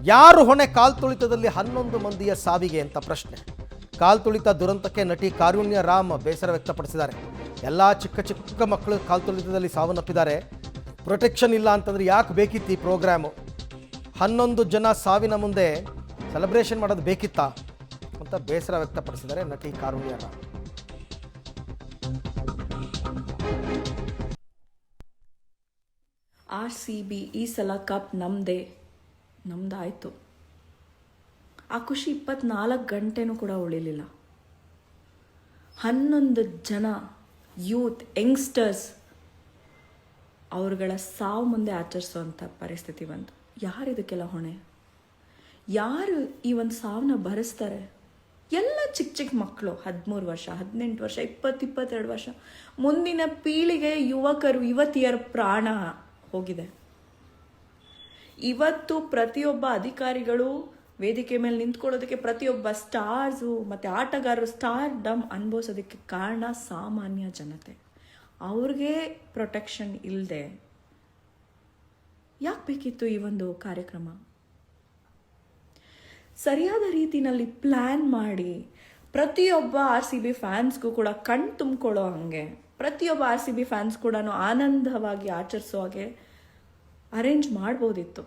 ಯಾರು ಹೊಣೆ ಕಾಲ್ತುಳಿತದಲ್ಲಿ 11 ಮಂದಿಯ ಸಾವಿಗೆ ಅಂತ ಪ್ರಶ್ನೆ. ಕಾಲ್ತುಳಿತ ದುರಂತಕ್ಕೆ ನಟಿ ಕಾರುಣ್ಯ ರಾಮ್ ಬೇಸರ ವ್ಯಕ್ತಪಡಿಸಿದ್ದಾರೆ. ಎಲ್ಲ ಚಿಕ್ಕ ಮಕ್ಕಳು ಕಾಲ್ತುಳಿತದಲ್ಲಿ ಸಾವನ್ನಪ್ಪಿದ್ದಾರೆ. ಪ್ರೊಟೆಕ್ಷನ್ ಇಲ್ಲ ಅಂತಂದ್ರೆ ಯಾಕೆ ಬೇಕಿತ್ತು ಈ ಪ್ರೋಗ್ರಾಮು? 11 ಜನ ಸಾವಿನ ಮುಂದೆ ಸೆಲೆಬ್ರೇಷನ್ ಮಾಡೋದು ಬೇಕಿತ್ತಾ ಅಂತ ಬೇಸರ ವ್ಯಕ್ತಪಡಿಸಿದ್ದಾರೆ ನಟಿ ಕಾರುಣ್ಯ ರಾಮ್. RCB ಈ ಸಲ ಕಪ್ ನಮ್ದಾಯಿತು. ಆ ಖುಷಿ 24 ಗಂಟೆನೂ ಕೂಡ ಉಳಿಲಿಲ್ಲ. 11 ಜನ ಯೂತ್ ಯಂಗ್ಸ್ಟರ್ಸ್ ಅವ್ರಗಳ ಸಾವು ಮುಂದೆ ಆಚರಿಸುವಂಥ ಪರಿಸ್ಥಿತಿ ಬಂತು. ಯಾರು ಇದಕ್ಕೆಲ್ಲ ಹೊಣೆ? ಯಾರು ಈ ಒಂದು ಸಾವನ್ನ ಭರಿಸ್ತಾರೆ? ಎಲ್ಲ ಚಿಕ್ಕ ಮಕ್ಕಳು, 13 ವರ್ಷ, 18 ವರ್ಷ, 22 ವರ್ಷ. ಮುಂದಿನ ಪೀಳಿಗೆ ಯುವತಿಯರ ಪ್ರಾಣ ಹೋಗಿದೆ. ಇವತ್ತು ಪ್ರತಿಯೊಬ್ಬ ಅಧಿಕಾರಿಗಳು ವೇದಿಕೆ ಮೇಲೆ ನಿಂತ್ಕೊಳ್ಳೋದಕ್ಕೆ, ಪ್ರತಿಯೊಬ್ಬ ಸ್ಟಾರ್ಸು ಮತ್ತು ಆಟಗಾರರು ಸ್ಟಾರ್ ಡಮ್ ಅನುಭವಿಸೋದಕ್ಕೆ ಕಾರಣ ಸಾಮಾನ್ಯ ಜನತೆ. ಅವ್ರಿಗೆ ಪ್ರೊಟೆಕ್ಷನ್ ಇಲ್ಲದೆ ಯಾಕೆ ಬೇಕಿತ್ತು ಈ ಒಂದು ಕಾರ್ಯಕ್ರಮ? ಸರಿಯಾದ ರೀತಿಯಲ್ಲಿ ಪ್ಲ್ಯಾನ್ ಮಾಡಿ ಪ್ರತಿಯೊಬ್ಬ RCB ಫ್ಯಾನ್ಸ್ಗೂ ಕೂಡ ಕಣ್ ತುಂಬಿಕೊಳ್ಳೋ ಹಾಗೆ, ಪ್ರತಿಯೊಬ್ಬ RCB ಫ್ಯಾನ್ಸ್ ಕೂಡ ಆನಂದವಾಗಿ ಆಚರಿಸೋ ಹಾಗೆ ಅರೇಂಜ್ ಮಾಡ್ಬೋದಿತ್ತು.